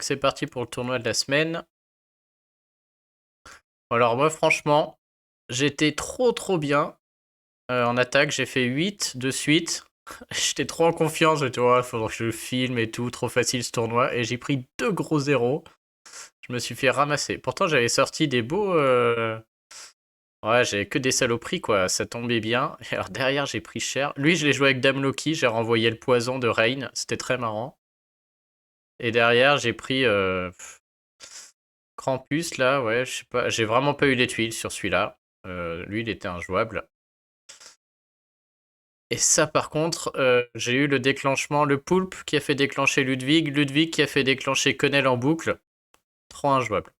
C'est parti pour le tournoi de la semaine. Alors moi franchement, j'étais trop bien en attaque. J'ai fait 8 de suite. J'étais trop en confiance. J'étais, ouais, faudrait que je filme et tout. Trop facile ce tournoi. Et j'ai pris 2 gros 0. Je me suis fait ramasser. Pourtant j'avais sorti des beaux... Ouais, j'avais que des saloperies quoi. Ça tombait bien. Et alors derrière j'ai pris cher. Lui je l'ai joué avec Dame Loki. J'ai renvoyé le poison de Rain. C'était très marrant. Et derrière j'ai pris... Krampus, là, ouais, je sais pas. J'ai vraiment pas eu les tuiles sur celui-là. Lui, il était injouable. Et ça, par contre, j'ai eu le déclenchement, le poulpe qui a fait déclencher Ludwig, Ludwig qui a fait déclencher Quenelle en boucle. Trop injouable.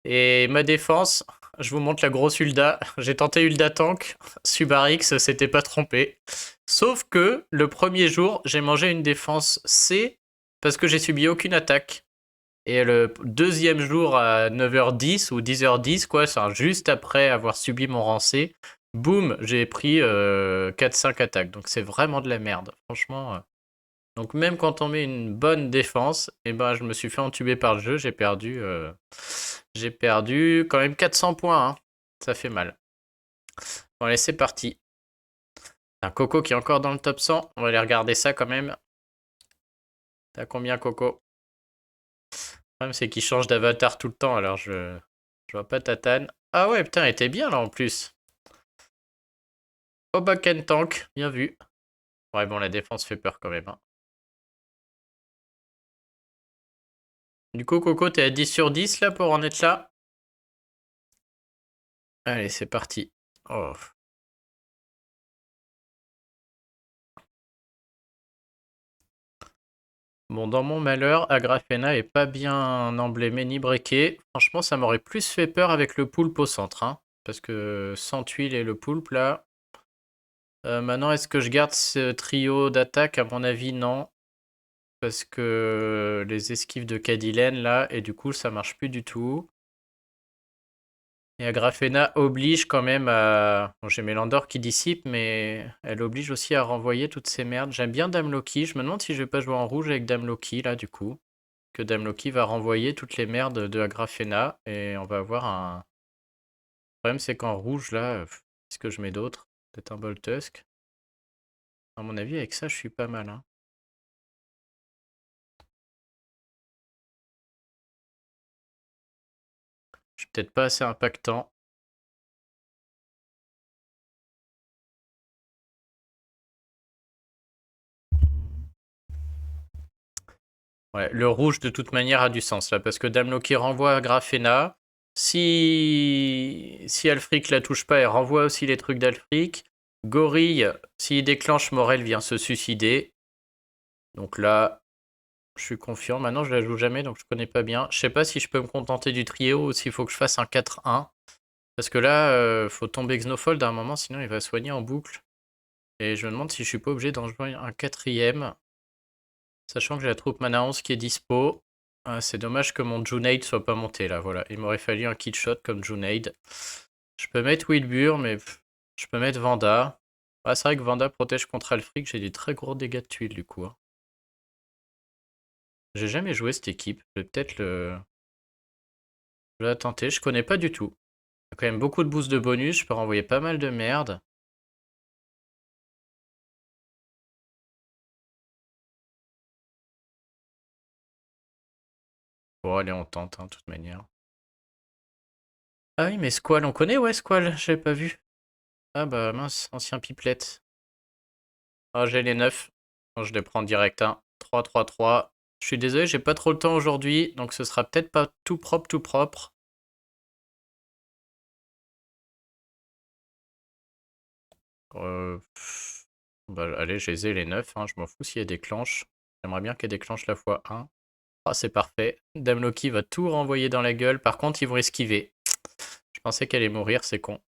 Et ma défense, je vous montre la grosse Hulda. J'ai tenté Hulda Tank. Subarix s'était pas trompé. Sauf que le premier jour, j'ai mangé une défense C parce que j'ai subi aucune attaque. Et le deuxième jour à 9h10 ou 10h10, quoi, juste après avoir subi mon rancé, boum, j'ai pris 4-5 attaques. Donc c'est vraiment de la merde, franchement. Donc même quand on met une bonne défense, eh ben, je me suis fait entuber par le jeu, j'ai perdu quand même 400 points, hein. Ça fait mal. Bon allez, c'est parti. Un Coco qui est encore dans le top 100, on va aller regarder ça quand même. T'as combien Coco? Le problème c'est qu'il change d'avatar tout le temps, alors je vois pas Tatane. Ah ouais, putain, elle était bien là en plus. Oh back and tank, bien vu. Ouais, bon, la défense fait peur quand même, hein. Du coup, Coco, t'es à 10 sur 10 là pour en être là? Allez, c'est parti. Oh. Bon, dans mon malheur, Agrafena est pas bien emblémé ni breaké. Franchement, ça m'aurait plus fait peur avec le poulpe au centre, hein. Parce que sans tuile et le poulpe là. Maintenant, est-ce que je garde ce trio d'attaque? À mon avis, non. Parce que les esquives de Cadillac là, et du coup, ça marche plus du tout. Et Agrafena oblige quand même à... Bon, j'ai Mélandor qui dissipe, mais elle oblige aussi à renvoyer toutes ces merdes. J'aime bien Dame Loki. Je me demande si je vais pas jouer en rouge avec Dame Loki, là, du coup. Que Dame Loki va renvoyer toutes les merdes de Agrafena. Et on va avoir un... Le problème, c'est qu'en rouge, là... Qu'est-ce que je mets d'autre? Peut-être un Boltusk. À mon avis, avec ça, je suis pas mal, hein. Je suis peut-être pas assez impactant. Ouais, le rouge de toute manière a du sens là, parce que Dame Loki renvoie à Grafena. Si Alfric la touche pas, elle renvoie aussi les trucs d'Alfric. Gorille, s'il déclenche, Morel vient se suicider. Donc là, je suis confiant. Maintenant, je la joue jamais, donc je connais pas bien. Je sais pas si je peux me contenter du trio ou s'il faut que je fasse un 4-1. Parce que là, faut tomber Xenofold à un moment, sinon il va soigner en boucle. Et je me demande si je suis pas obligé d'en jouer un quatrième. Sachant que j'ai la troupe Mana 11 qui est dispo. Ah, c'est dommage que mon Junaid soit pas monté là, voilà. Il m'aurait fallu un kit shot comme Junaid. Je peux mettre Wilbur, mais je peux mettre Vanda. Ah, c'est vrai que Vanda protège contre Alfric, j'ai des très gros dégâts de tuiles du coup, hein. J'ai jamais joué cette équipe, je vais peut-être la tenter, je connais pas du tout. Il y a quand même beaucoup de boosts de bonus, je peux renvoyer pas mal de merde. Bon, allez, on tente, hein, de toute manière. Ah oui, mais Squall, on connaît, ouais, Squall, j'avais pas vu. Ah bah mince, ancien pipelette. Ah, j'ai les 9. Bon, je les prends direct, hein. 3-3-3. Je suis désolé, j'ai pas trop le temps aujourd'hui, donc ce sera peut-être pas tout propre, tout propre. Bah, allez, je les ai les 9, hein. Je m'en fous si elle déclenche. J'aimerais bien qu'elle déclenche la fois 1. Ah, c'est parfait. Dame Loki va tout renvoyer dans la gueule. Par contre, ils vont esquiver. Je pensais qu'elle allait mourir, c'est con.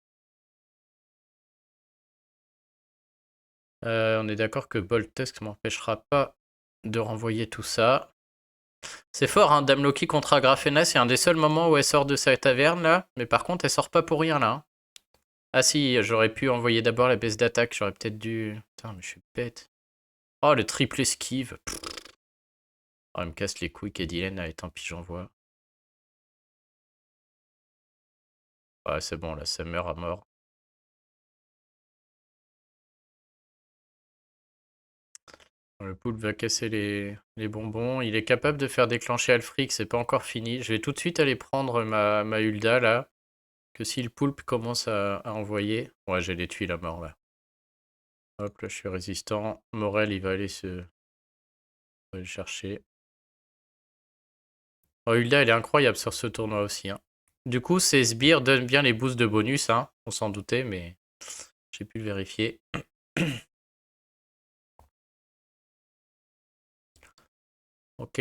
On est d'accord que Boltusk m'empêchera pas de renvoyer tout ça. C'est fort, hein, Dame Loki contre Agrafena, c'est un des seuls moments où elle sort de sa taverne là, mais par contre elle sort pas pour rien là, hein. Ah si, j'aurais pu envoyer d'abord la baisse d'attaque, j'aurais peut-être dû... Putain, mais je suis bête. Oh, le triple esquive. Pff. Oh, elle me casse les couilles qu'Edilen. Allez, tant pis, j'envoie. Ouais, c'est bon, là, ça meurt à mort. Le poulpe va casser les bonbons. Il est capable de faire déclencher Alfric, c'est pas encore fini. Je vais tout de suite aller prendre ma Hulda, là. Que si le poulpe commence à envoyer... Ouais, j'ai les tuiles à mort, là. Hop, là, je suis résistant. Morel, il va aller le chercher. Oh, Hulda, elle est incroyable sur ce tournoi aussi, hein. Du coup, ces sbires donnent bien les boosts de bonus, hein. On s'en doutait, mais j'ai pu le vérifier. Ok.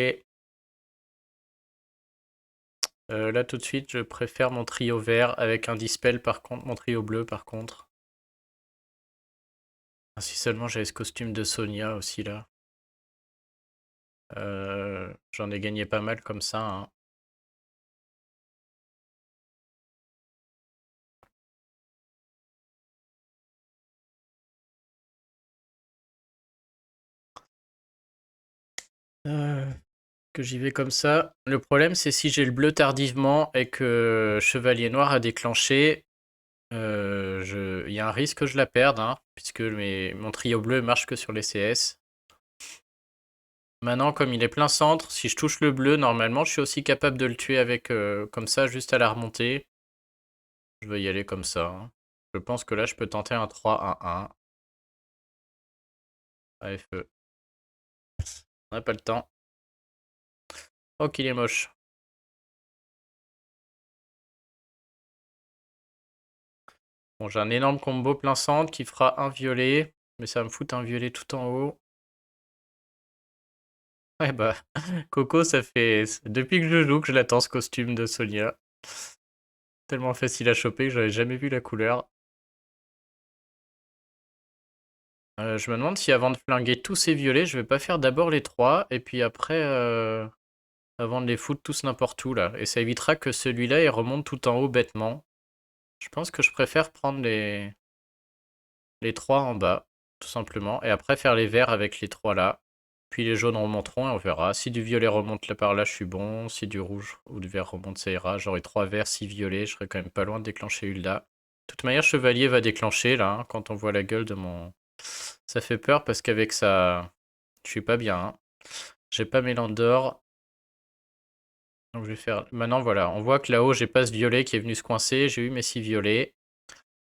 Là, tout de suite, je préfère mon trio vert avec un dispel, par contre. Mon trio bleu, par contre. Ah, si seulement j'avais ce costume de Sonia aussi, là. J'en ai gagné pas mal comme ça, hein. Que j'y vais comme ça. Le problème, c'est si j'ai le bleu tardivement et que Chevalier Noir a déclenché, il y a un risque que je la perde, hein, puisque mon trio bleu marche que sur les CS. Maintenant, comme il est plein centre, si je touche le bleu, normalement, je suis aussi capable de le tuer avec comme ça, juste à la remontée. Je vais y aller comme ça, hein. Je pense que là, je peux tenter un 3-1-1. Allez, feu. On n'a pas le temps. Oh, qu'il est moche. Bon, j'ai un énorme combo plein centre qui fera un violet, mais ça va me fout un violet tout en haut. Ouais, bah, Coco, ça fait depuis que je joue que je l'attends ce costume de Sonia. Tellement facile à choper que j'avais jamais vu la couleur. Je me demande si avant de flinguer tous ces violets, je vais pas faire d'abord les trois, et puis après, avant de les foutre tous n'importe où, là. Et ça évitera que celui-là, il remonte tout en haut bêtement. Je pense que je préfère prendre les trois en bas, tout simplement, et après faire les verts avec les trois là. Puis les jaunes remonteront et on verra. Si du violet remonte là par là, je suis bon. Si du rouge ou du vert remonte, ça ira. J'aurai 3 verts, 6 violets. Je serai quand même pas loin de déclencher Hulda. De toute manière, Chevalier va déclencher là, hein, quand on voit la gueule de mon... Ça fait peur parce qu'avec ça... Je suis pas bien, hein. J'ai pas mes landes d'or. Donc je vais faire... Maintenant, voilà. On voit que là-haut, j'ai pas ce violet qui est venu se coincer. J'ai eu mes 6 violets.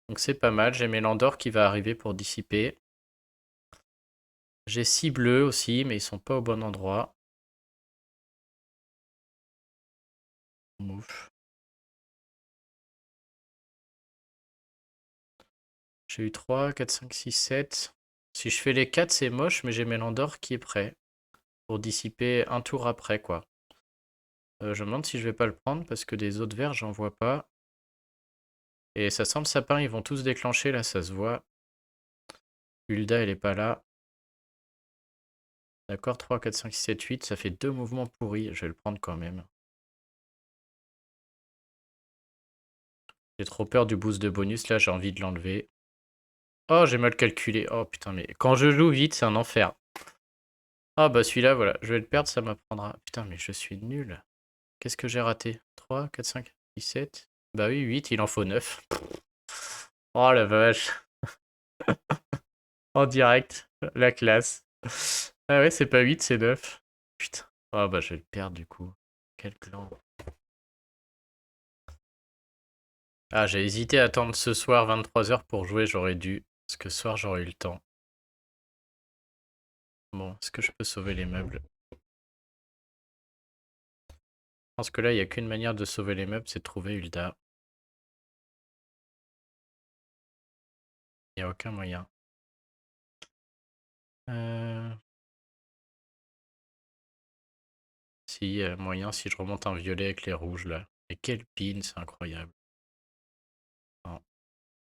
Donc c'est pas mal. J'ai mes landes d'or qui va arriver pour dissiper. J'ai 6 bleus aussi, mais ils sont pas au bon endroit. Ouf. J'ai eu 3, 4, 5, 6, 7. Si je fais les 4, c'est moche, mais j'ai Mélandor qui est prêt. Pour dissiper un tour après, quoi. Je me demande si je vais pas le prendre, parce que des autres verts, j'en vois pas. Et ça sent le sapin, ils vont tous déclencher, là, ça se voit. Hulda, elle est pas là. D'accord, 3, 4, 5, 6, 7, 8. Ça fait 2 mouvements pourris. Je vais le prendre quand même. J'ai trop peur du boost de bonus, là, j'ai envie de l'enlever. Oh, j'ai mal calculé. Oh, putain, mais quand je joue vite, c'est un enfer. Ah, bah celui-là, voilà. Je vais le perdre, ça m'apprendra. Putain, mais je suis nul. Qu'est-ce que j'ai raté? 3, 4, 5, 6, 7. Bah oui, 8, il en faut 9. Oh la vache. En direct, la classe. Ah ouais, c'est pas 8, c'est 9. Putain. Oh bah je vais le perdre du coup. Quel plan. Ah, j'ai hésité à attendre ce soir 23h pour jouer, j'aurais dû. Parce que ce soir, j'aurais eu le temps. Bon, est-ce que je peux sauver les meubles? Je pense que là, il n'y a qu'une manière de sauver les meubles, c'est de trouver Hulda. Il n'y a aucun moyen. Euh... Si, moyen, si je remonte un violet avec les rouges là. Et quel pin, c'est incroyable. Non.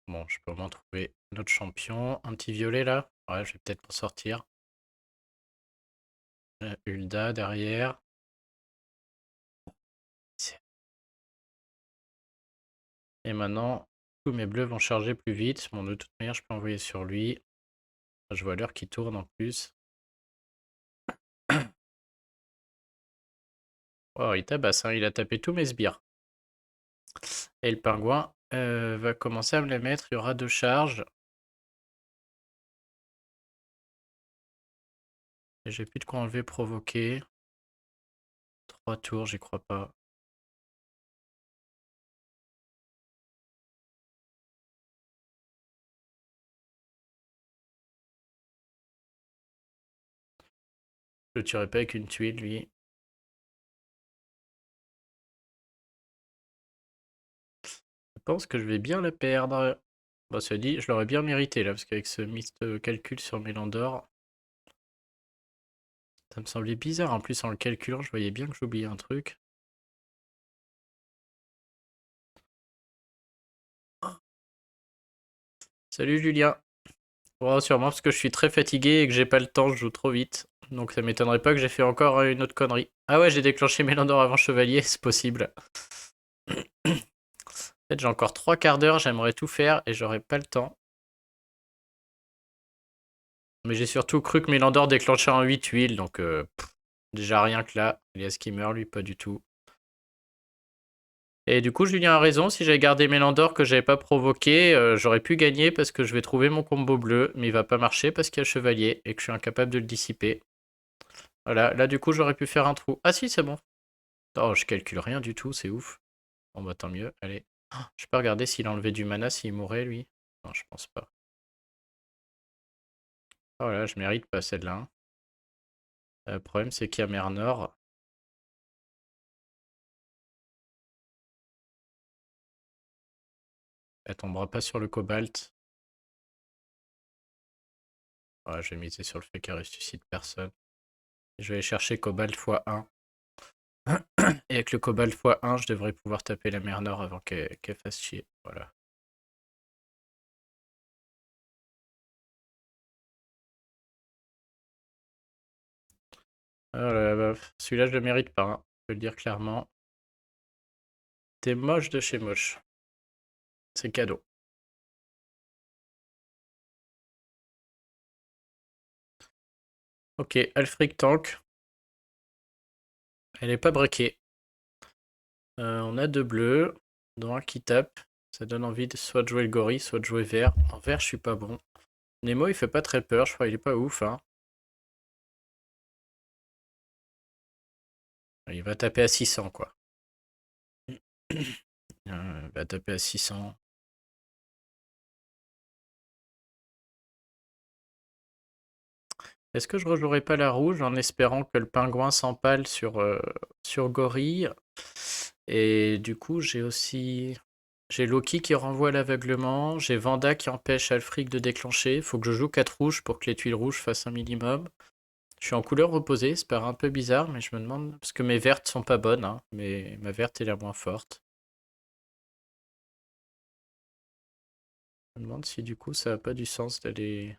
Bon, je peux au moins trouver notre champion. Un petit violet là. Ouais, je vais peut-être m'en sortir. Hulda derrière. Et maintenant, tous mes bleus vont charger plus vite. Bon, de toute manière, je peux envoyer sur lui. Je vois l'heure qui tourne en plus. Oh, il tabasse, hein, il a tapé tous mes sbires. Et le pingouin va commencer à me les mettre. Il y aura 2 charges. Et j'ai plus de quoi enlever provoquer. 3 tours, j'y crois pas. Je le tuerai pas avec une tuile, lui. Je pense que je vais bien la perdre. Bah, ça dit, je l'aurais bien mérité là, parce qu'avec ce mist calcul sur Mélandor, ça me semblait bizarre. En plus, en le calculant, je voyais bien que j'oubliais un truc. Salut Julien. Oh, sûrement parce que je suis très fatigué et que j'ai pas le temps, je joue trop vite. Donc ça m'étonnerait pas que j'ai fait encore une autre connerie. Ah ouais, j'ai déclenché Mélandor avant Chevalier, c'est possible. En fait, j'ai encore 3 quarts d'heure, j'aimerais tout faire et j'aurais pas le temps. Mais j'ai surtout cru que Mélandor déclenchait en 8 huiles, donc déjà rien que là. Elias qui meurt, lui, pas du tout. Et du coup, Julien a raison, si j'avais gardé Mélandor que j'avais pas provoqué, j'aurais pu gagner parce que je vais trouver mon combo bleu, mais il va pas marcher parce qu'il y a le chevalier et que je suis incapable de le dissiper. Voilà, là du coup j'aurais pu faire un trou. Ah si, c'est bon. Oh, je calcule rien du tout, c'est ouf. Bon bah tant mieux, allez. Je peux regarder s'il enlevait du mana, s'il mourait lui. Non, je pense pas. Oh là, je mérite pas celle-là, hein. Le problème c'est qu'il y a mer Nord. Elle tombera pas sur le cobalt. Ouais, je vais miser sur le fait qu'elle ressuscite personne. Je vais aller chercher cobalt x1. Et avec le cobalt x1, je devrais pouvoir taper la mer Nord avant qu'elle fasse chier. Voilà. Oh là là, celui-là je le mérite pas, hein. Je peux le dire clairement. T'es moche de chez moche. C'est cadeau. Ok, Alfric tank. Elle est pas braquée. On a 2 bleus, dont un qui tape. Ça donne envie de soit de jouer le gorille, soit de jouer vert. En vert, je suis pas bon. Nemo, il fait pas très peur, je crois, il est pas ouf, hein. Il va taper à 600, quoi. Il va taper à 600. Est-ce que je rejouerai pas la rouge en espérant que le pingouin s'empale sur gorille? Et du coup, j'ai aussi... J'ai Loki qui renvoie l'aveuglement, j'ai Vanda qui empêche Alfric de déclencher. Faut que je joue 4 rouges pour que les tuiles rouges fassent un minimum. Je suis en couleur opposée, c'est paraît un peu bizarre, mais je me demande... Parce que mes vertes sont pas bonnes, hein, mais ma verte est la moins forte. Je me demande si du coup ça a pas du sens d'aller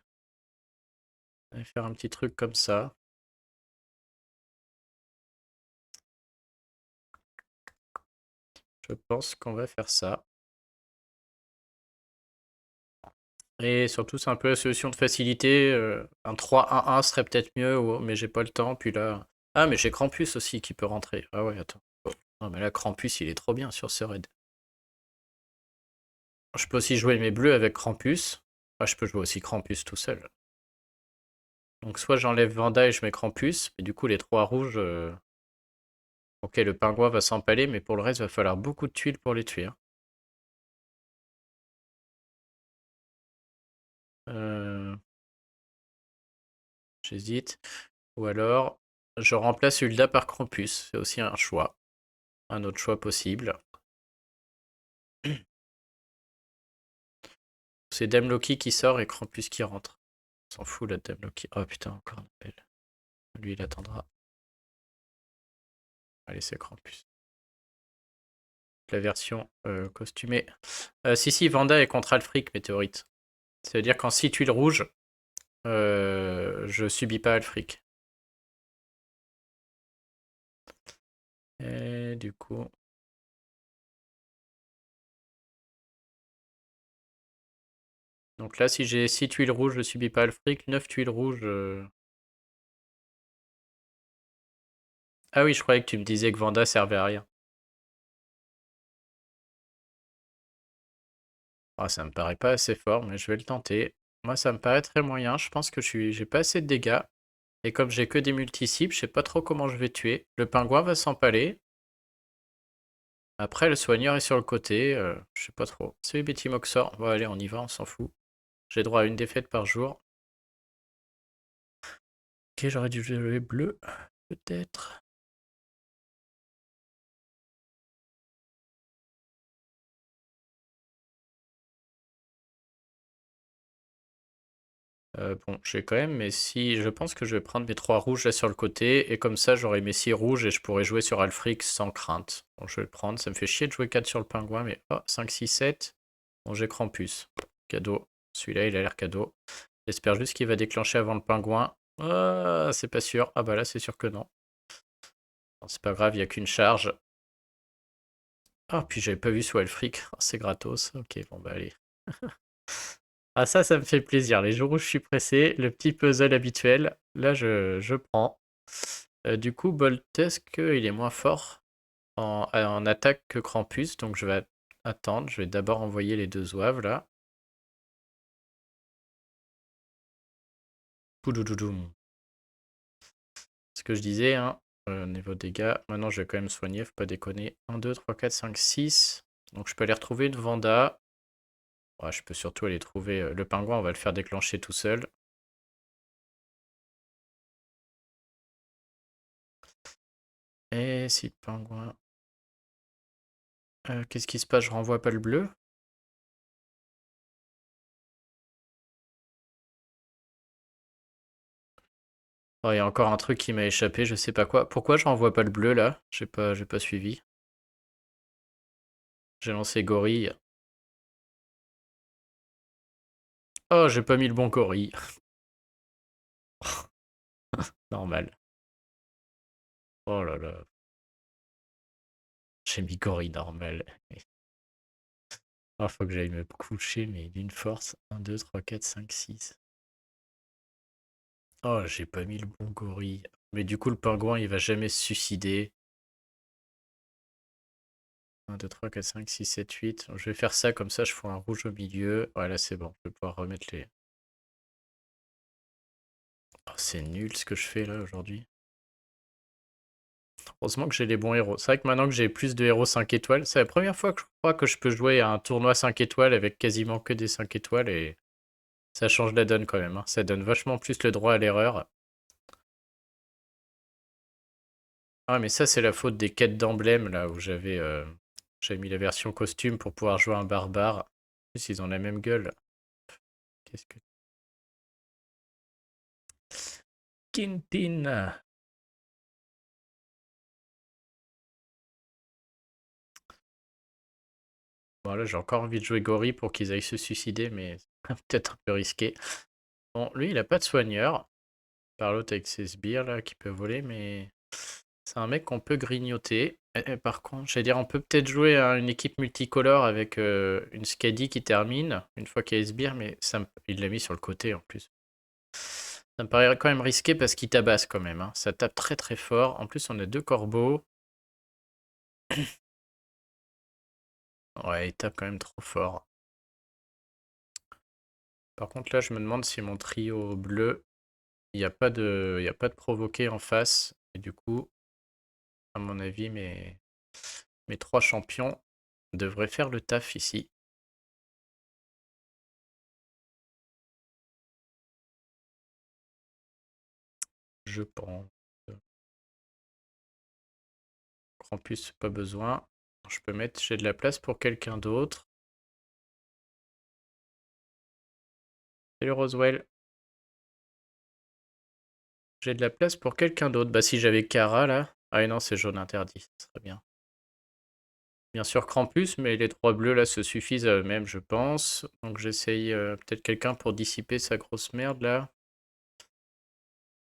faire un petit truc comme ça. Je pense qu'on va faire ça. Et surtout, c'est un peu la solution de facilité. Un 3-1-1 serait peut-être mieux, mais j'ai pas le temps. Puis là... Ah, mais j'ai Krampus aussi qui peut rentrer. Ah ouais, attends. Non, mais là, Krampus, il est trop bien sur ce raid. Je peux aussi jouer mes bleus avec Krampus. Ah, je peux jouer aussi Krampus tout seul. Donc soit j'enlève Vanda et je mets Krampus, mais du coup les 3 rouges... Ok, le pingouin va s'empaler, mais pour le reste, il va falloir beaucoup de tuiles pour les tuer, hein. Euh, J'hésite. Ou alors, je remplace Hulda par Krampus. C'est aussi un choix. Un autre choix possible. C'est Dame Loki qui sort et Krampus qui rentre. On s'en fout la Dame Loki. Oh putain, encore un appel. Lui, il attendra. Allez, c'est Krampus. La version costumée. Si, Vanda est contre Alfric, météorite. Ça veut dire qu'en 6 tuiles rouges, je subis pas Alfric. Et du coup... Donc là, si j'ai 6 tuiles rouges, je subis pas Alfric. 9 tuiles rouges... Ah oui, je croyais que tu me disais que Vanda servait à rien. Ah, ça me paraît pas assez fort, mais je vais le tenter. Moi, ça me paraît très moyen. Je pense que j'ai pas assez de dégâts. Et comme j'ai que des multi-cibles, je sais pas trop comment je vais tuer. Le pingouin va s'empaler. Après, le soigneur est sur le côté. Je sais pas trop. Salut Betty Moxor. Bon, allez, on y va, on s'en fout. J'ai droit à une défaite par jour. Ok, j'aurais dû jouer bleu, peut-être. Bon, j'ai quand même mes 6. Je pense que je vais prendre mes 3 rouges là sur le côté. Et comme ça, j'aurai mes 6 rouges et je pourrai jouer sur Alfrix sans crainte. Bon, je vais le prendre. Ça me fait chier de jouer 4 sur le pingouin, mais oh, 5, 6, 7. Bon, j'ai Krampus. Cadeau. Celui-là, il a l'air cadeau. J'espère juste qu'il va déclencher avant le pingouin. Ah, c'est pas sûr. Ah bah là, c'est sûr que non. Bon, c'est pas grave, il n'y a qu'une charge. Ah, puis j'avais pas vu sous Alfric. Oh, c'est gratos. Ok, bon bah allez. Ah ça me fait plaisir. Les jours où je suis pressé, le petit puzzle habituel, là je prends. Du coup, Boltusque, il est moins fort en attaque que Krampus, donc je vais attendre. Je vais d'abord envoyer les 2 zouaves là. Poudoudoudou. Ce que je disais, hein, niveau dégâts. Maintenant, je vais quand même soigner, faut pas déconner. 1, 2, 3, 4, 5, 6. Donc je peux aller retrouver une Vanda. Ouais, je peux surtout aller trouver le pingouin, on va le faire déclencher tout seul. Et si le pingouin... qu'est-ce qui se passe? Je renvoie pas le bleu? Oh, il y a encore un truc qui m'a échappé, je sais pas quoi. Pourquoi je renvoie pas le bleu là? J'ai pas suivi. J'ai lancé gorille. Oh, j'ai pas mis le bon gorille. Normal. Oh là là. J'ai mis gorille normal. Oh, faut que j'aille me coucher, mais d'une force. 1, 2, 3, 4, 5, 6. Oh, j'ai pas mis le bon gorille. Mais du coup, le pingouin, il va jamais se suicider. 1, 2, 3, 4, 5, 6, 7, 8. Je vais faire ça, comme ça, je fais un rouge au milieu. Voilà, c'est bon. Je vais pouvoir remettre les... Oh, c'est nul ce que je fais là aujourd'hui. Heureusement que j'ai les bons héros. C'est vrai que maintenant que j'ai plus de héros 5 étoiles, c'est la première fois que je crois que je peux jouer à un tournoi 5 étoiles avec quasiment que des 5 étoiles et ça change la donne quand même, hein. Ça donne vachement plus le droit à l'erreur. Ah mais ça c'est la faute des quêtes d'emblème là où j'avais mis la version costume pour pouvoir jouer un barbare. En plus ils ont la même gueule. Qu'est-ce que... Quintin. Bon là j'ai encore envie de jouer Gori pour qu'ils aillent se suicider mais peut-être un peu risqué. Bon lui il a pas de soigneur. Par l'autre avec ses sbires là qui peut voler mais... C'est un mec qu'on peut grignoter. Par contre, j'allais dire, on peut peut-être jouer à une équipe multicolore avec une Skadi qui termine une fois qu'il y a Sbire, mais il l'a mis sur le côté en plus. Ça me paraît quand même risqué parce qu'il tabasse quand même, hein. Ça tape très très fort. En plus, on a 2 corbeaux. Ouais, il tape quand même trop fort. Par contre, là, je me demande si mon trio bleu, il y a pas de provoqué en face. Et du coup, à mon avis, mes 3 champions devraient faire le taf ici. Je pense. Krampus, pas besoin. Je peux mettre, j'ai de la place pour quelqu'un d'autre. Salut Roswell. J'ai de la place pour quelqu'un d'autre. Bah si j'avais Kara là. Ah non, c'est jaune interdit, ça serait bien. Bien sûr Krampus, mais les 3 bleus là se suffisent à eux-mêmes, je pense. Donc j'essaye peut-être quelqu'un pour dissiper sa grosse merde là.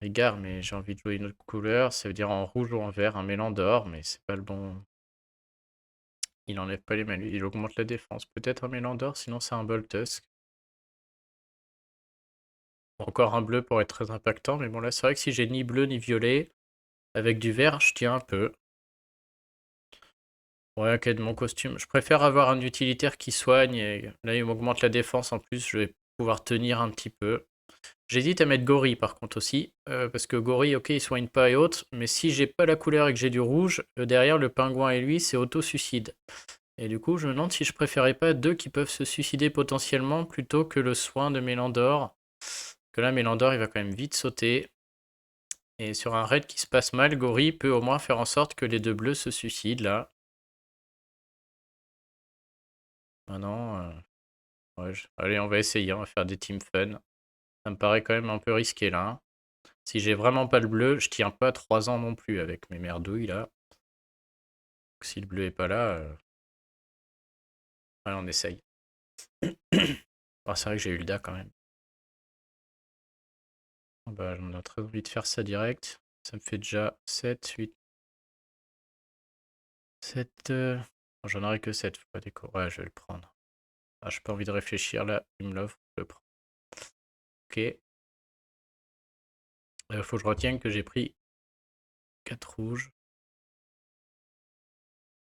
Égard, mais j'ai envie de jouer une autre couleur. Ça veut dire en rouge ou en vert, un mélange d'or, mais c'est pas le bon. Il enlève pas les malus, il augmente la défense. Peut-être un mélange d'or, sinon c'est un Boltusk. Encore un bleu pour être très impactant, mais bon là c'est vrai que si j'ai ni bleu ni violet, Avec du vert, je tiens un peu. Ouais, ok, de mon costume. Je préfère avoir un utilitaire qui soigne et là, il m'augmente la défense en plus. Je vais pouvoir tenir un petit peu. J'hésite à mettre Gorille par contre aussi. Parce que Gorille, ok, il soigne pas et autres. Mais si j'ai pas la couleur et que j'ai du rouge, derrière le pingouin et lui, c'est auto-suicide. Et du coup, je me demande si je préférais pas deux qui peuvent se suicider potentiellement plutôt que le soin de Mélandor. Que là, Mélandor, il va quand même vite sauter. Et sur un raid qui se passe mal, Gorille peut au moins faire en sorte que les deux bleus se suicident là. Maintenant, ouais, allez, on va essayer, on va faire des teams fun. Ça me paraît quand même un peu risqué là, hein. Si j'ai vraiment pas le bleu, je tiens pas 3 ans non plus avec mes merdouilles là. Donc, si le bleu est pas là, allez, on essaye. Oh, c'est vrai que j'ai eu le da quand même. Oh, bah, j'en ai très envie de faire ça direct. Ça me fait déjà 7, 8, 7. J'en aurai que 7, faut pas déco. Ouais, je vais le prendre. Ah, j'ai pas envie de réfléchir là, il me l'offre, je le prends. Ok. Faut que je retienne que j'ai pris 4 rouges.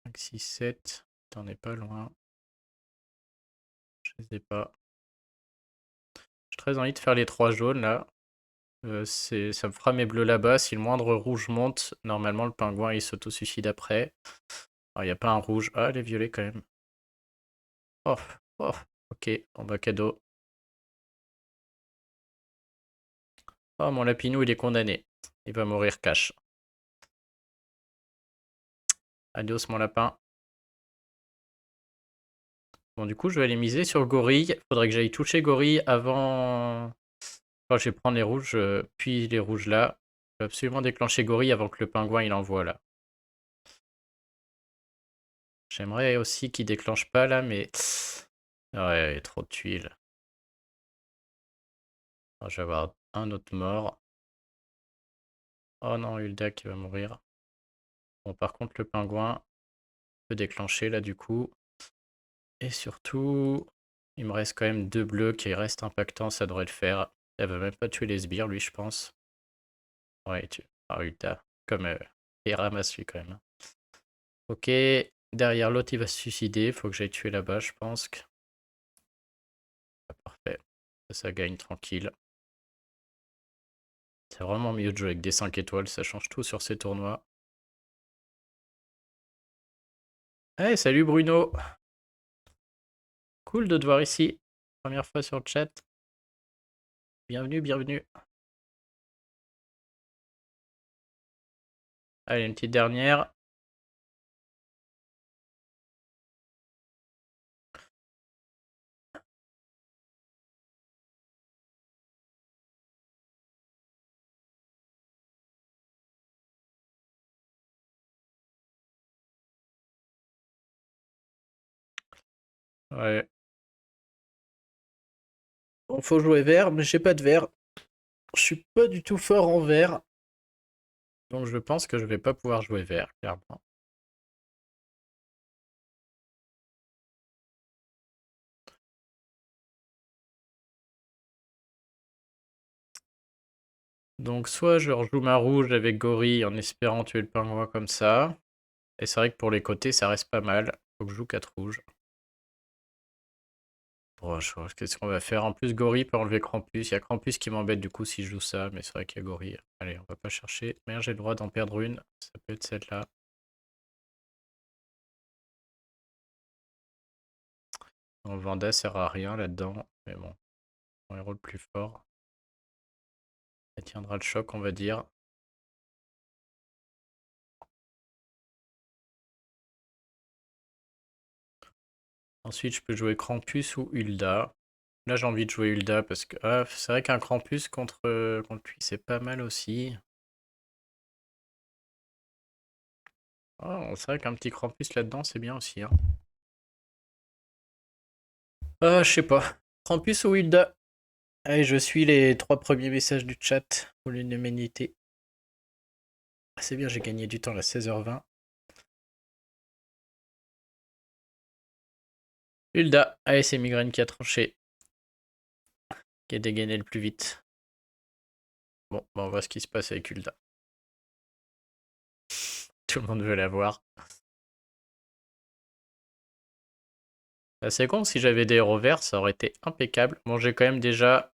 5, 6, 7. T'en es pas loin. Je les ai pas. J'ai très envie de faire les 3 jaunes là. Ça me fera mes bleus là-bas. Si le moindre rouge monte, normalement le pingouin il s'auto-suicide après. Il n'y a pas un rouge. Ah, les violets quand même. Oh, oh, ok, on va cadeau. Oh, mon lapinou il est condamné. Il va mourir cash. Adios mon lapin. Bon, du coup, je vais aller miser sur Gorille. Faudrait que j'aille toucher Gorille avant. Oh, je vais prendre les rouges, puis les rouges là. Je vais absolument déclencher Gorille avant que le pingouin il envoie là. J'aimerais aussi qu'il déclenche pas là, mais. Ouais, trop de tuiles. Oh, je vais avoir un autre mort. Oh non, Hulda qui va mourir. Bon, par contre, le pingouin peut déclencher là du coup. Et surtout, il me reste quand même 2 bleus qui restent impactants, ça devrait le faire. Elle va même pas tuer les sbires, lui, je pense. Ouais, tu. Ah, Hulda. Comme il ramasse lui quand même, hein. Ok, derrière l'autre, il va se suicider. Faut que j'aille tuer là-bas, je pense. Ah, parfait. Ça gagne tranquille. C'est vraiment mieux de jouer avec des 5 étoiles, ça change tout sur ces tournois. Hey, salut Bruno! Cool de te voir ici. Première fois sur le chat. Bienvenue, bienvenue. Allez, une petite dernière. Ouais. Bon, faut jouer vert, mais j'ai pas de vert. Je suis pas du tout fort en vert. Donc je pense que je vais pas pouvoir jouer vert, clairement. Donc soit je rejoue ma rouge avec Gorille en espérant tuer le pingouin comme ça. Et c'est vrai que pour les côtés, ça reste pas mal. Faut que je joue 4 rouges. Bon, qu'est-ce qu'on va faire? En plus, Gorille peut enlever Krampus. Il y a Krampus qui m'embête du coup si je joue ça, mais c'est vrai qu'il y a Gorille. Allez, on va pas chercher. Merde, j'ai le droit d'en perdre une. Ça peut être celle-là. Bon, Vanda sert à rien là-dedans. Mais bon, mon héros le plus fort. Elle tiendra le choc, on va dire. Ensuite, je peux jouer Krampus ou Hulda. Là, j'ai envie de jouer Hulda parce que c'est vrai qu'un Krampus contre lui, c'est pas mal aussi. Oh, c'est vrai qu'un petit Krampus là-dedans, c'est bien aussi, hein. Je sais pas. Krampus ou Hilda? Allez, je suis les 3 premiers messages du chat pour l'unanimité. Ah, c'est bien, j'ai gagné du temps, là, 16h20. Hulda. Allez, c'est Migraine qui a tranché. Qui a dégainé le plus vite. Bon, bah, on voit ce qui se passe avec Hulda. Tout le monde veut l'avoir. C'est con, si j'avais des héros verts, ça aurait été impeccable. Bon, j'ai quand même déjà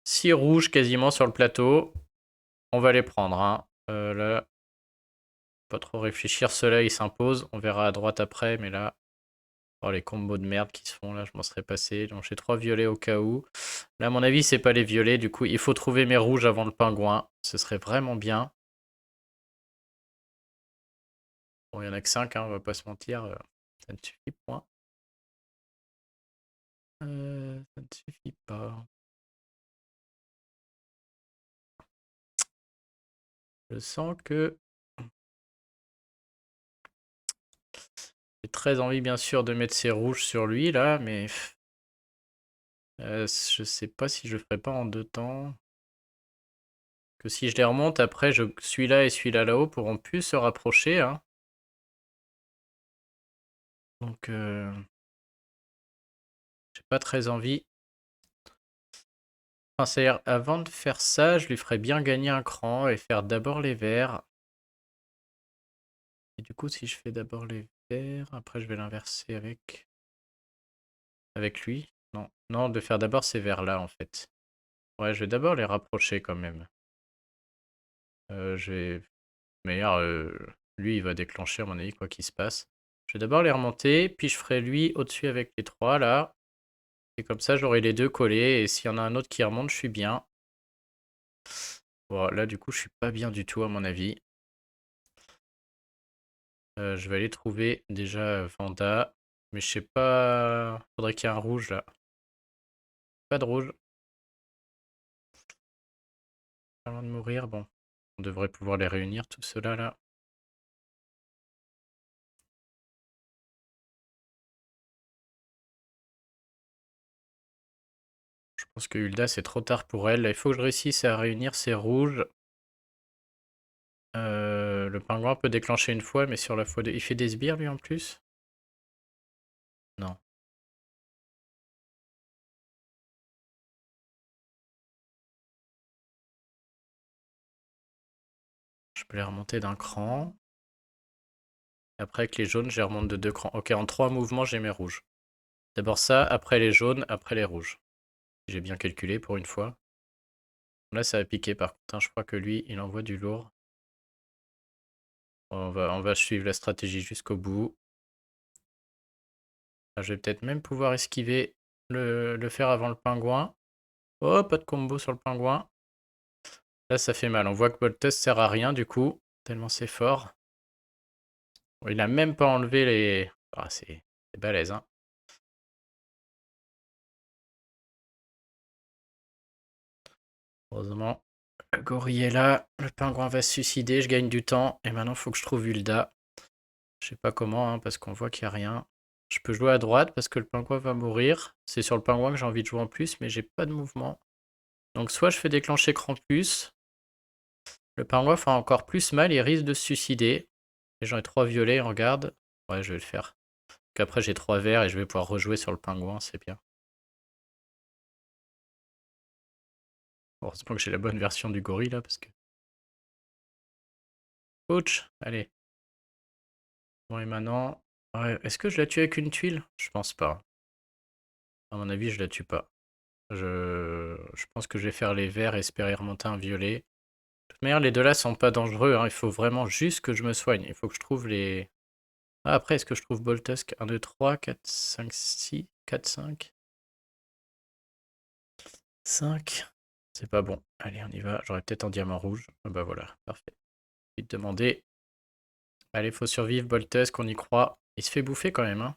6 rouges quasiment sur le plateau. On va les prendre, hein. Là, pas trop réfléchir. Ceux-là, ils s'imposent. On verra à droite après, mais là... Oh, les combos de merde qui se font, là, je m'en serais passé. Donc, j'ai 3 violets au cas où. Là, à mon avis, c'est pas les violets. Du coup, il faut trouver mes rouges avant le pingouin. Ce serait vraiment bien. Bon, il y en a que 5, hein, on va pas se mentir. Ça ne suffit pas. Ça ne suffit pas. Je sens que j'ai très envie, bien sûr, de mettre ces rouges sur lui, là, mais je sais pas si je le ferai pas en 2 temps. Que si je les remonte, après, celui-là et celui-là là-haut pourront plus se rapprocher, hein. Donc, j'ai pas très envie. Enfin, c'est-à-dire, avant de faire ça, je lui ferais bien gagner un cran et faire d'abord les verts. Et du coup, si je fais d'abord les verts, après je vais l'inverser avec lui. Non, non, de faire d'abord ces verts-là, en fait. Ouais, je vais d'abord les rapprocher quand même. Je vais... D'ailleurs, lui, il va déclencher, à mon avis, quoi qu'il se passe. Je vais d'abord les remonter, puis je ferai lui au-dessus avec les 3, là. Et comme ça, j'aurai les deux collés, et s'il y en a un autre qui remonte, je suis bien. Bon, là, du coup, je suis pas bien du tout, à mon avis. Je vais aller trouver déjà Vanda. Mais je sais pas... Faudrait qu'il y ait un rouge, là. Pas de rouge. Pas loin de mourir, bon. On devrait pouvoir les réunir, tout cela, là. Je pense que Hulda, c'est trop tard pour elle. Il faut que je réussisse à réunir ces rouges. Le pingouin peut déclencher une fois, mais sur la fois 2... Il fait des sbires, lui, en plus? Non. Je peux les remonter d'un cran. Après, avec les jaunes, je les remonte de 2 crans. Ok, en 3 mouvements, j'ai mes rouges. D'abord ça, après les jaunes, après les rouges. J'ai bien calculé pour une fois. Là, ça va piquer par contre, hein. Je crois que lui, il envoie du lourd. On va suivre la stratégie jusqu'au bout. Ah, je vais peut-être même pouvoir esquiver le faire avant le pingouin. Oh, pas de combo sur le pingouin. Là, ça fait mal. On voit que Boltus sert à rien du coup, tellement c'est fort. Bon, il a même pas enlevé les... Ah, c'est balèze, hein. Heureusement, le gorille est là. Le pingouin va se suicider. Je gagne du temps. Et maintenant, il faut que je trouve Hulda. Je sais pas comment, hein, parce qu'on voit qu'il n'y a rien. Je peux jouer à droite parce que le pingouin va mourir. C'est sur le pingouin que j'ai envie de jouer en plus, mais j'ai pas de mouvement. Donc soit je fais déclencher Krampus. Le pingouin fait encore plus mal, il risque de se suicider. Et j'en ai 3 violets, regarde. Ouais, je vais le faire. Qu'après j'ai 3 verts et je vais pouvoir rejouer sur le pingouin, c'est bien. Heureusement que j'ai la bonne version du gorille là, parce que... Ouch, allez. Bon et maintenant... Ouais, est-ce que je la tue avec une tuile? Je pense pas. À mon avis, je la tue pas. Je pense que je vais faire les verts et espérer remonter un violet. De toute manière, les deux là sont pas dangereux, hein. Il faut vraiment juste que je me soigne. Il faut que je trouve les... Ah, après, est-ce que je trouve Boltusk? 1, 2, 3, 4, 5, 6, 4, 5. 5. C'est pas bon. Allez, on y va. J'aurais peut-être un diamant rouge. Ah bah voilà, parfait. Vite demander. Allez, faut survivre, Boltusk, on y croit. Il se fait bouffer quand même, hein.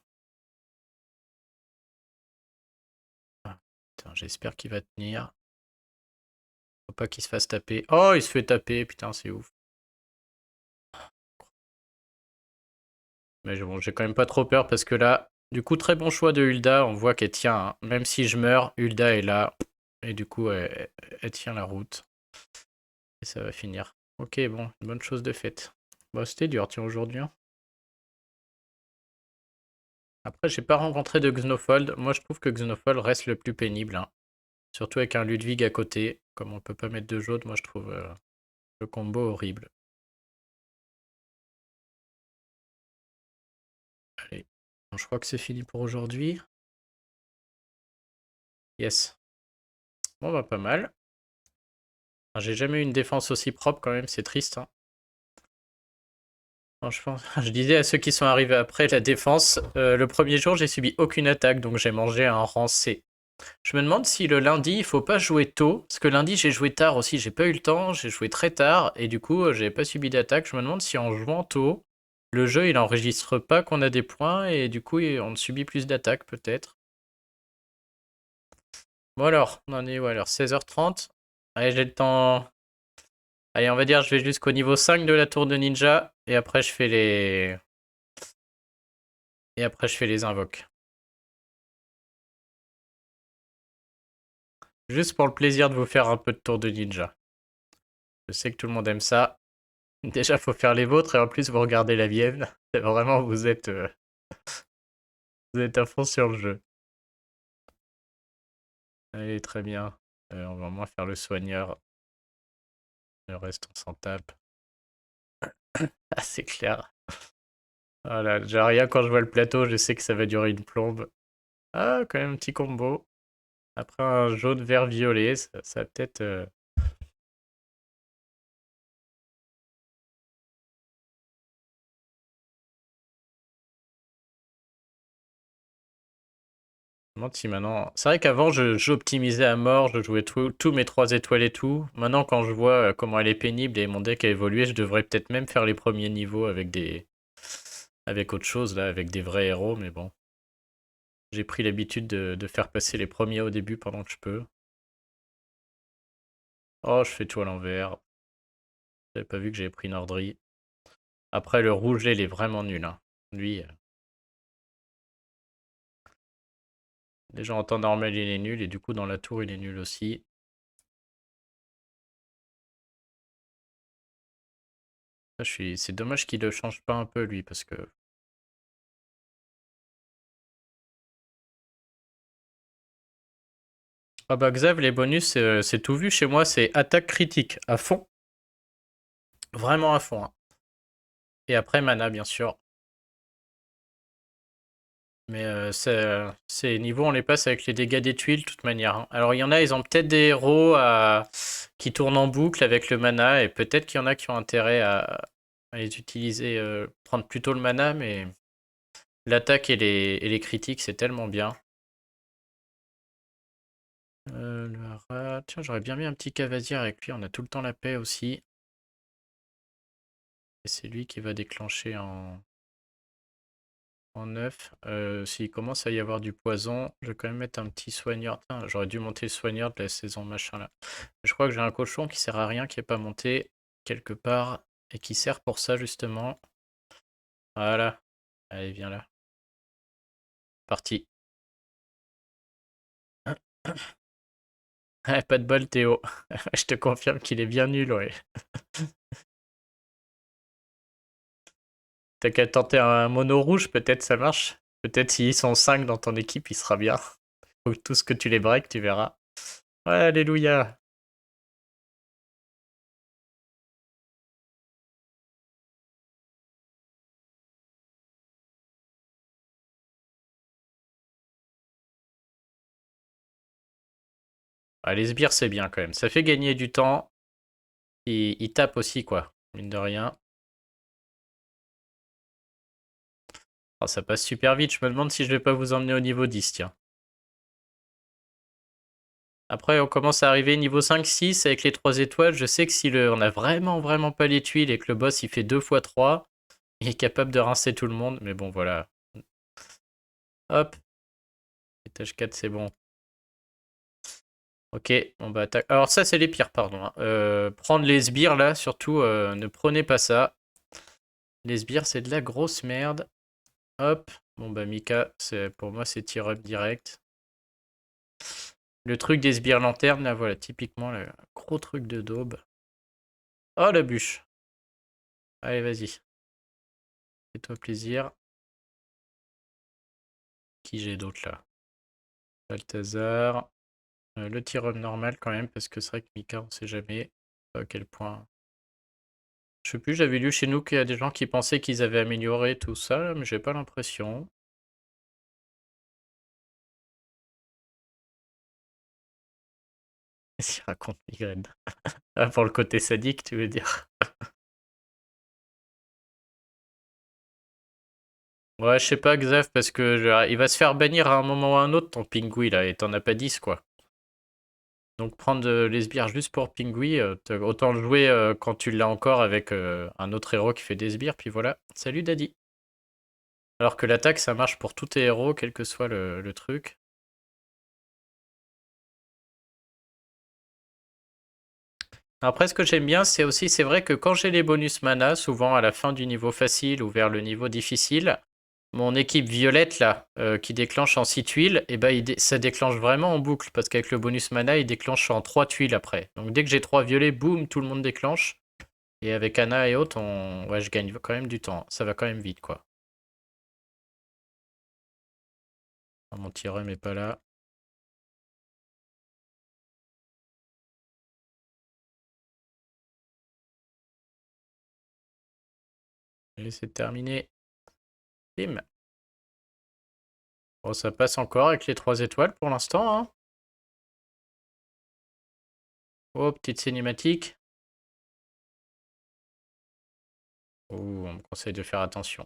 Ah, putain, j'espère qu'il va tenir. Faut pas qu'il se fasse taper. Oh, il se fait taper, putain, c'est ouf. Mais bon, j'ai quand même pas trop peur parce que là, du coup, très bon choix de Hulda. On voit qu'elle tient, hein. Même si je meurs, Hulda est là. Et du coup, elle tient la route. Et ça va finir. Ok, bon, une bonne chose de faite. Bon, c'était dur, tiens, aujourd'hui, hein. Après, j'ai pas rencontré de Xenofold. Moi, je trouve que Xenofold reste le plus pénible, hein. Surtout avec un Ludwig à côté. Comme on peut pas mettre de jaune, moi, je trouve le combo horrible. Bon, je crois que c'est fini pour aujourd'hui. Yes. Bon, bah pas mal. Enfin, j'ai jamais eu une défense aussi propre quand même, c'est triste, hein. Franchement, je disais à ceux qui sont arrivés après la défense, le premier jour j'ai subi aucune attaque, donc j'ai mangé un rang C. Je me demande si le lundi il faut pas jouer tôt, parce que lundi j'ai joué tard aussi, j'ai pas eu le temps, j'ai joué très tard, et du coup j'avais pas subi d'attaque. Je me demande si en jouant tôt, le jeu il enregistre pas qu'on a des points, et du coup on subit plus d'attaques peut-être. Bon alors, on en est où alors? 16h30. Allez, j'ai le temps. Allez, on va dire je vais jusqu'au niveau 5 de la tour de ninja, et après je fais les... Et après je fais les invoques. Juste pour le plaisir de vous faire un peu de tour de ninja. Je sais que tout le monde aime ça. Déjà, faut faire les vôtres et en plus, vous regardez la mienne. Vraiment, vous êtes à fond sur le jeu. Allez, très bien. On va au moins faire le soigneur. Le reste, on s'en tape. Ah, c'est clair. Voilà, déjà rien quand je vois le plateau, je sais que ça va durer une plombe. Ah, quand même un petit combo. Après un jaune, vert, violet, ça va peut-être... Je me demande si maintenant... C'est vrai qu'avant, j'optimisais à mort, je jouais tous mes 3 étoiles et tout. Maintenant, quand je vois comment elle est pénible et mon deck a évolué, je devrais peut-être même faire les premiers niveaux avec des... Avec autre chose, là, avec des vrais héros, mais bon. J'ai pris l'habitude de faire passer les premiers au début pendant que je peux. Oh, je fais tout à l'envers. J'avais pas vu que j'avais pris Nordry. Après, le rouge, là, il est vraiment nul, hein. Lui, déjà en temps normal, il est nul, et du coup, dans la tour, il est nul aussi. C'est dommage qu'il le change pas un peu, lui, parce que... Ah bah Xav, les bonus, c'est tout vu chez moi, c'est attaque critique, à fond. Vraiment à fond, hein. Et après, mana, bien sûr. Mais ces niveaux, on les passe avec les dégâts des tuiles, de toute manière, hein. Alors, il y en a, ils ont peut-être des héros qui tournent en boucle avec le mana, et peut-être qu'il y en a qui ont intérêt à les utiliser, prendre plutôt le mana, mais l'attaque et les critiques, c'est tellement bien. Tiens, j'aurais bien mis un petit cavasier avec lui, on a tout le temps la paix aussi. Et c'est lui qui va déclencher en 9. S'il commence à y avoir du poison, je vais quand même mettre un petit soigneur. Putain, j'aurais dû monter le soigneur de la saison machin là. Je crois que j'ai un cochon qui sert à rien, qui n'est pas monté quelque part, et qui sert pour ça justement. Voilà. Allez, viens là. Parti. Ah, pas de bol, Théo. Je te confirme qu'il est bien nul, ouais. T'as qu'à tenter un mono rouge, peut-être ça marche. Peut-être s'ils sont 5 dans ton équipe, il sera bien. Faut tout ce que tu les breaks, tu verras. Ouais, alléluia. Ah, les sbires, c'est bien quand même. Ça fait gagner du temps. Il tape aussi, quoi. Mine de rien. Ah, ça passe super vite. Je me demande si je vais pas vous emmener au niveau 10, tiens. Après, on commence à arriver niveau 5-6 avec les 3 étoiles. Je sais que si on a vraiment pas les tuiles et que le boss il fait 2 fois 3, il est capable de rincer tout le monde. Mais bon, voilà. Hop. Étage 4, c'est bon. Ok, on va attaquer. Alors ça, c'est les pires, pardon, hein. Prendre les sbires, là, surtout, ne prenez pas ça. Les sbires, c'est de la grosse merde. Hop. Bon, bah, Mika, pour moi, c'est tir-up direct. Le truc des sbires lanternes, là, voilà, typiquement, le gros truc de daube. Oh, la bûche. Allez, vas-y. Fais-toi plaisir. Qui j'ai d'autre, là? Balthazar. Le tir-up normal, quand même, parce que c'est vrai que Mika, on sait jamais à quel point... Je sais plus, j'avais lu chez nous qu'il y a des gens qui pensaient qu'ils avaient amélioré tout ça, mais j'ai pas l'impression. Qu'est-ce qu'il raconte, migraine? Ah, pour le côté sadique, tu veux dire? Ouais, je sais pas, Xav, parce que il va se faire bannir à un moment ou à un autre, ton Pingui, là, et t'en as pas 10, quoi. Donc prendre les sbires juste pour Pingui, autant le jouer quand tu l'as encore avec un autre héros qui fait des sbires, puis voilà. Salut Daddy. Alors que l'attaque, ça marche pour tous tes héros, quel que soit le truc. Après, ce que j'aime bien, c'est aussi, c'est vrai que quand j'ai les bonus mana, souvent à la fin du niveau facile ou vers le niveau difficile, mon équipe violette là, qui déclenche en 6 tuiles, et ben ça déclenche vraiment en boucle, parce qu'avec le bonus mana, il déclenche en 3 tuiles après. Donc dès que j'ai 3 violets, boum, tout le monde déclenche. Et avec Anna et autres, ouais, je gagne quand même du temps. Ça va quand même vite, quoi. Ah, mon tireur est pas là. Allez, c'est terminé. Bim. Bon, ça passe encore avec les 3 étoiles pour l'instant, hein. Oh, petite cinématique. Oh, on me conseille de faire attention.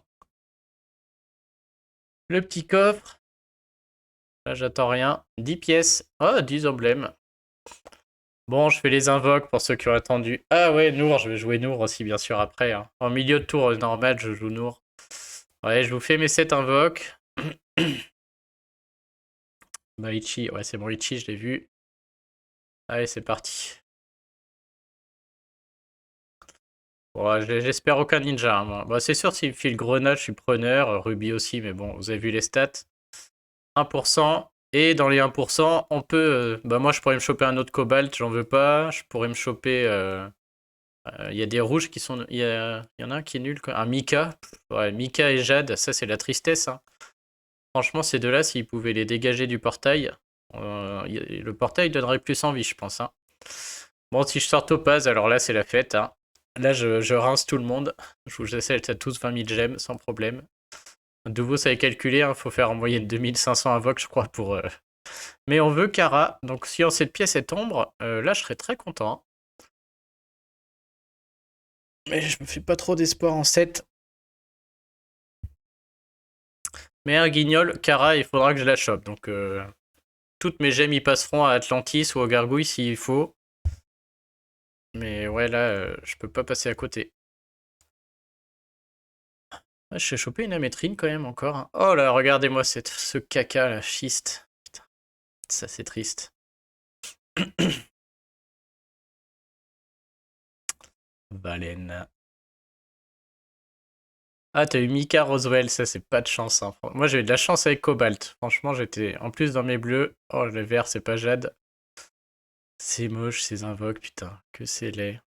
Le petit coffre. Là, j'attends rien. 10 pièces. Oh, 10 emblèmes. Bon, je fais les invoques pour ceux qui ont attendu. Ah ouais, Nour, je vais jouer Nour aussi, bien sûr, après, hein. En milieu de tour normal, je joue Nour. Ouais, je vous fais mes 7 invoques. Bah, Ichi, ouais, c'est bon, Ichi, je l'ai vu. Allez, c'est parti. Bon, ouais, j'espère aucun ninja, hein, moi. Bah, c'est sûr, s'il me file grenade, je suis preneur. Ruby aussi, mais bon, vous avez vu les stats. 1%. Et dans les 1%, on peut. Bah, moi, je pourrais me choper un autre cobalt, j'en veux pas. Je pourrais me choper. Il y a des rouges qui sont. Il y en a un qui est nul, quoi. Un Mika. Ouais, Mika et Jade, ça, c'est la tristesse, hein. Franchement, ces deux-là, s'ils pouvaient les dégager du portail, le portail donnerait plus envie, je pense, hein. Bon, si je sors Topaz, alors là, c'est la fête, hein. Là, je rince tout le monde. Je vous essaie à tous 20 000 gemmes, sans problème. De vous, ça est calculé, il faut faire en moyenne 2500 invoques, je crois, pour... Mais on veut Kara, donc si en cette pièce est ombre, là, je serais très content. Mais je me fais pas trop d'espoir en 7. Mais un guignol, Kara, il faudra que je la chope. Donc, toutes mes gemmes y passeront à Atlantis ou au Gargouille s'il faut. Mais ouais, là, je peux pas passer à côté. Ah, je vais choper une amétrine quand même encore, hein. Oh là, regardez-moi ce caca, là, schiste. Putain, ça c'est triste. Baleine. Ah, t'as eu Mika Roswell, ça c'est pas de chance, hein. Moi j'ai eu de la chance avec Cobalt. Franchement, j'étais en plus dans mes bleus. Oh, le vert, c'est pas Jade. C'est moche ces invoques, putain, que c'est laid.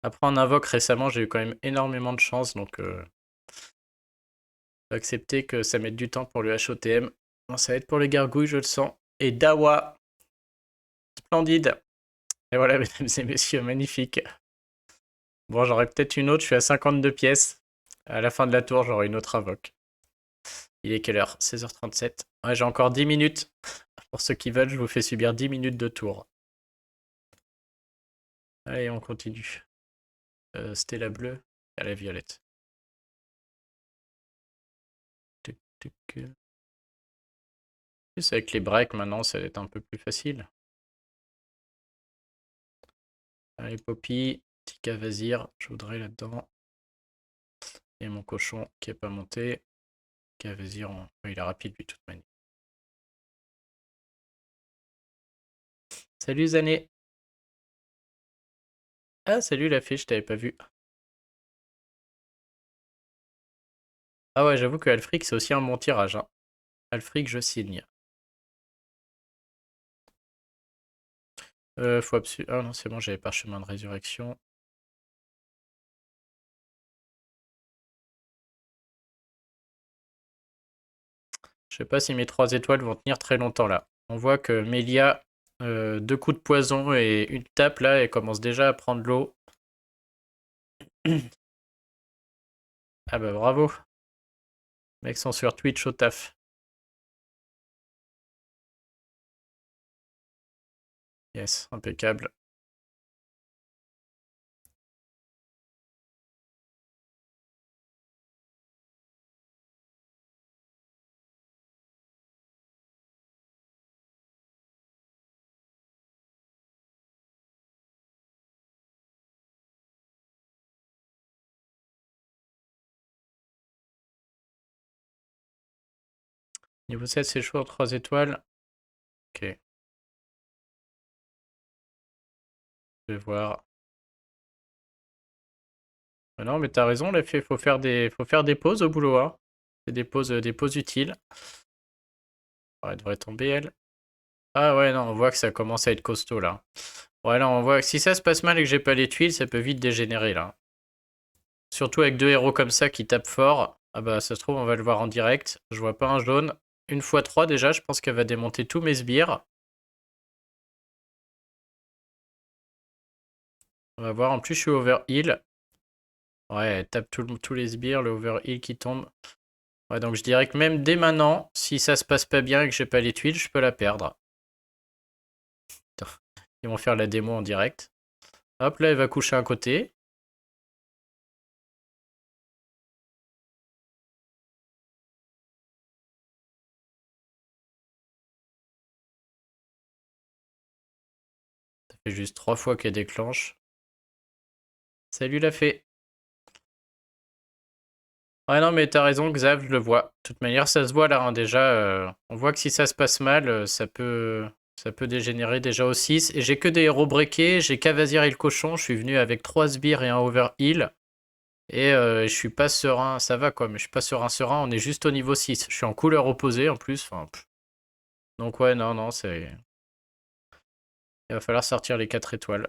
Après, en invoque récemment, j'ai eu quand même énormément de chance, donc faut accepter que ça mette du temps pour le HOTM. Bon, ça va être pour les gargouilles, je le sens. Et Dawa, splendide. Et voilà, mesdames et messieurs, magnifique. Bon, j'aurais peut-être une autre, je suis à 52 pièces. À la fin de la tour, j'aurai une autre invoque. Il est quelle heure? 16h37. Ouais, j'ai encore 10 minutes. Pour ceux qui veulent, je vous fais subir 10 minutes de tour. Allez, on continue. C'était la bleue à la violette. Tuc, tuc. Plus avec les breaks maintenant, ça va être un peu plus facile. Allez, Poppy, petit Cavazir, je voudrais là-dedans. Et mon cochon qui est pas monté. Cavazir, il est rapide lui, de toute manière. Salut Zané. Ah, salut la fée, je t'avais pas vu. Ah ouais, j'avoue que Alfric, c'est aussi un bon tirage, hein. Alfric, je signe. Faut absolument... Ah non, c'est bon, j'avais parchemin de résurrection. Je sais pas si mes 3 étoiles vont tenir très longtemps là. On voit que Melia, 2 coups de poison et une tape là, elle commence déjà à prendre l'eau. Ah bah bravo. Mecs sont sur Twitch au taf. Yes, impeccable. Niveau 7, c'est chaud, 3 étoiles. Ok. Je vais voir. Ah non, mais t'as raison, l'effet, faut faire des pauses au boulot, hein. C'est des pauses utiles. Ouais, elle devrait tomber, elle. Ah ouais, non, on voit que ça commence à être costaud, là. Ouais, là, on voit que si ça se passe mal et que j'ai pas les tuiles, ça peut vite dégénérer, là. Surtout avec deux héros comme ça qui tapent fort. Ah bah, ça se trouve, on va le voir en direct. Je vois pas un jaune. Une fois 3 déjà, je pense qu'elle va démonter tous mes sbires. On va voir, en plus, je suis overheal. Ouais, elle tape tous les sbires, le overheal qui tombe. Ouais, donc je dirais que même dès maintenant, si ça se passe pas bien et que j'ai pas les tuiles, je peux la perdre. Putain, ils vont faire la démo en direct. Hop, là, elle va coucher un côté. Ça fait juste 3 fois qu'elle déclenche. Salut la fée. Ouais, non, mais t'as raison, Xav, je le vois. De toute manière, ça se voit là, hein, déjà. On voit que si ça se passe mal, ça peut dégénérer déjà au 6. Et j'ai que des héros breakés, j'ai Cavazir et le cochon. Je suis venu avec 3 sbires et un overheal. Et je suis pas serein, ça va quoi, mais je suis pas serein. On est juste au niveau 6. Je suis en couleur opposée en plus. Enfin, donc ouais, non, non, c'est... Il va falloir sortir les 4 étoiles.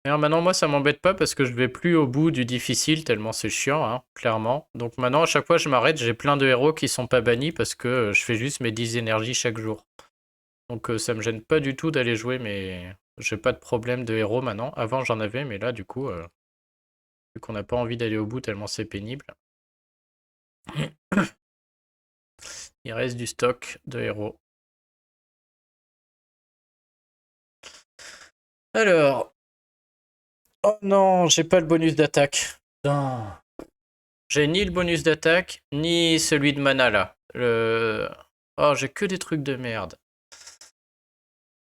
Et alors maintenant, moi, ça m'embête pas parce que je vais plus au bout du difficile tellement c'est chiant, hein, clairement. Donc maintenant, à chaque fois, je m'arrête, j'ai plein de héros qui sont pas bannis parce que je fais juste mes 10 énergies chaque jour. Donc ça me gêne pas du tout d'aller jouer, mais j'ai pas de problème de héros maintenant. Avant, j'en avais, mais là, du coup, vu qu'on n'a pas envie d'aller au bout tellement c'est pénible, il reste du stock de héros. Alors, oh non, j'ai pas le bonus d'attaque. Putain. J'ai ni le bonus d'attaque, ni celui de mana là. Oh, j'ai que des trucs de merde.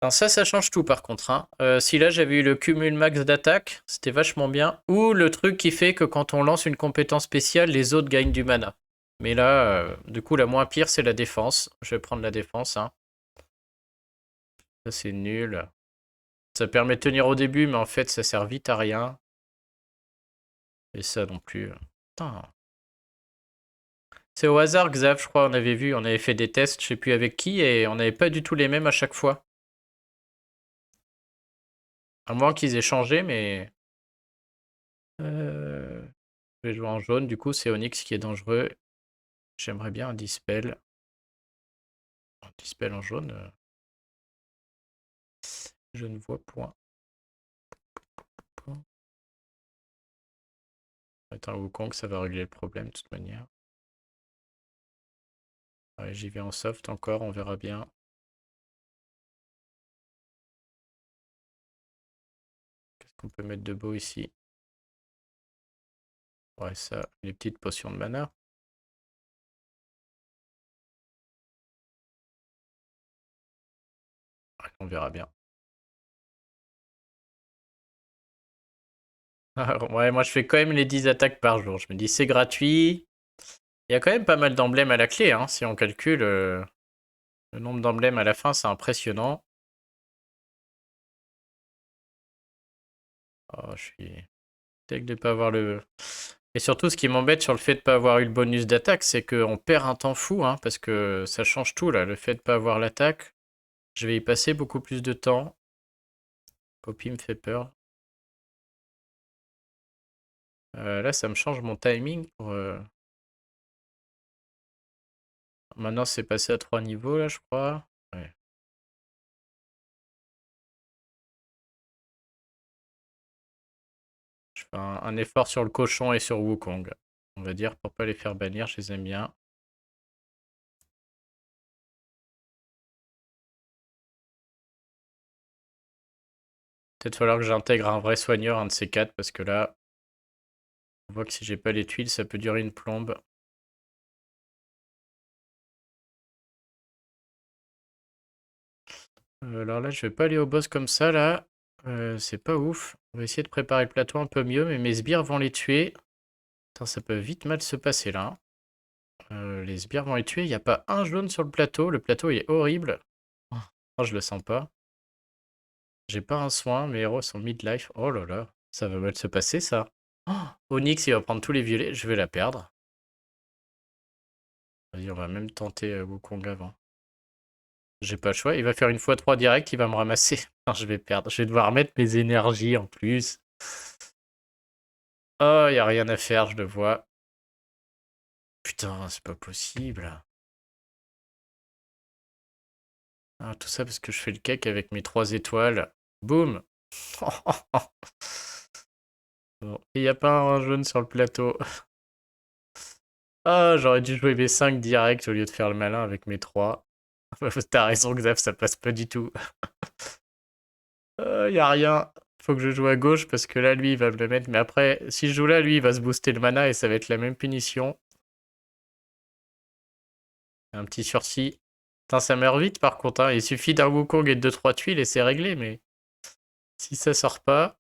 Enfin, ça change tout par contre, hein. Si là j'avais eu le cumul max d'attaque, c'était vachement bien. Ou le truc qui fait que quand on lance une compétence spéciale, les autres gagnent du mana. Mais là, du coup, la moins pire, c'est la défense. Je vais prendre la défense, hein. Ça, c'est nul. Ça permet de tenir au début, mais en fait, ça sert vite à rien. Et ça non plus. Putain. C'est au hasard, Xav, je crois, on avait vu, on avait fait des tests, je sais plus avec qui, et on n'avait pas du tout les mêmes à chaque fois. À moins qu'ils aient changé, mais... Je vais jouer en jaune, du coup, c'est Onyx qui est dangereux. J'aimerais bien un Dispel. Un Dispel en jaune, je ne vois point. Attends, Wukong, ça va régler le problème de toute manière. Ouais, j'y vais en soft encore, on verra bien. Qu'est-ce qu'on peut mettre de beau ici? Ouais, ça, les petites potions de mana. Ouais, on verra bien. Ouais, moi je fais quand même les 10 attaques par jour. Je me dis c'est gratuit. Il y a quand même pas mal d'emblèmes à la clé, hein. Si on calcule le nombre d'emblèmes à la fin, c'est impressionnant. Oh, je suis deg de pas avoir le... Et surtout, ce qui m'embête sur le fait de pas avoir eu le bonus d'attaque, c'est qu'on perd un temps fou, hein, parce que ça change tout, là. Le fait de pas avoir l'attaque, je vais y passer beaucoup plus de temps. Poppy me fait peur. Là, ça me change mon timing pour... Maintenant, c'est passé à 3 niveaux, là, je crois. Ouais. Je fais un effort sur le cochon et sur Wukong. On va dire, pour pas les faire bannir, je les aime bien. Peut-être falloir que j'intègre un vrai soigneur, un de ces quatre, parce que là, on voit que si j'ai pas les tuiles, ça peut durer une plombe. Alors là, je vais pas aller au boss comme ça, là. C'est pas ouf. On va essayer de préparer le plateau un peu mieux, mais mes sbires vont les tuer. Putain, ça peut vite mal se passer, là. Les sbires vont les tuer. Il n'y a pas un jaune sur le plateau. Le plateau, il est horrible. Oh, je le sens pas. J'ai pas un soin. Mes héros sont midlife. Oh là là. Ça va mal se passer, ça. Oh, Onyx, il va prendre tous les violets. Je vais la perdre. Vas-y, on va même tenter Wukong avant. J'ai pas le choix. Il va faire une x3 direct. Il va me ramasser. Non, je vais perdre. Je vais devoir mettre mes énergies en plus. Oh, il n'y a rien à faire, je le vois. Putain, c'est pas possible. Ah, tout ça parce que je fais le cake avec mes 3 étoiles. Boum. Bon. Il n'y a pas un jaune sur le plateau. Ah, j'aurais dû jouer mes 5 direct au lieu de faire le malin avec mes 3. T'as raison, Xav, ça passe pas du tout. Y a rien. Faut que je joue à gauche parce que là, lui, il va me le mettre. Mais après, si je joue là, lui, il va se booster le mana et ça va être la même punition. Un petit sursis. Putain, ça meurt vite par contre, hein. Il suffit d'un Wukong et de 2-3 tuiles et c'est réglé, mais si ça sort pas.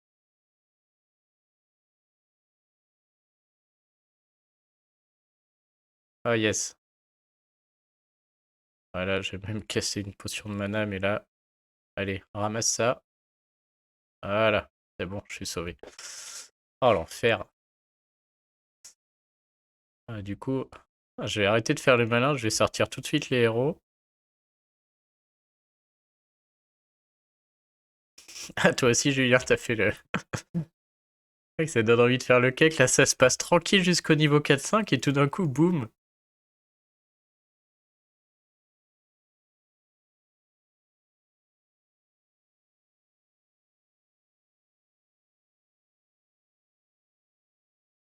Ah yes. Voilà, j'ai même cassé une potion de mana, mais là. Allez, ramasse ça. Voilà. C'est bon, je suis sauvé. Oh l'enfer. Ah, du coup, je vais arrêter de faire le malin, je vais sortir tout de suite les héros. Ah, toi aussi, Julien, t'as fait le. Ça donne envie de faire le cake. Là, ça se passe tranquille jusqu'au niveau 4-5 et tout d'un coup, boum.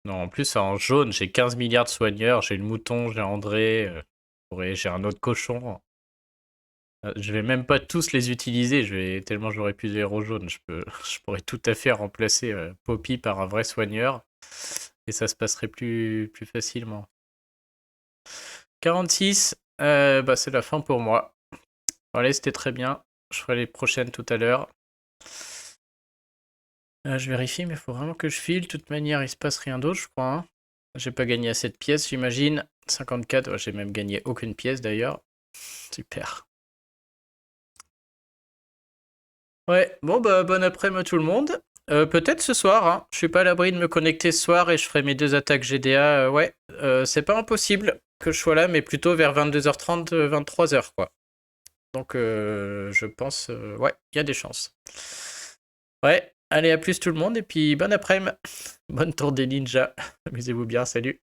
Non, en plus, en jaune, j'ai 15 milliards de soigneurs. J'ai le mouton, j'ai André, j'ai un autre cochon. Je vais même pas tous les utiliser, tellement j'aurais plus de héros jaunes. Je pourrais tout à fait remplacer Poppy par un vrai soigneur. Et ça se passerait plus facilement. 46, bah c'est la fin pour moi. Allez, c'était très bien. Je ferai les prochaines tout à l'heure. Je vérifie, mais il faut vraiment que je file. De toute manière, il se passe rien d'autre, je crois, hein. J'ai pas gagné assez de pièces, j'imagine. 54, ouais, j'ai même gagné aucune pièce d'ailleurs. Super. Ouais, bon bah bon après-midi tout le monde. Peut-être ce soir, hein. Je suis pas à l'abri de me connecter ce soir et je ferai mes 2 attaques GDA. Ouais, c'est pas impossible que je sois là, mais plutôt vers 22h30, 23h quoi. Donc je pense, ouais, il y a des chances. Ouais, allez à plus tout le monde et puis bon après-midi. Bonne tour des ninjas. Amusez-vous bien, salut.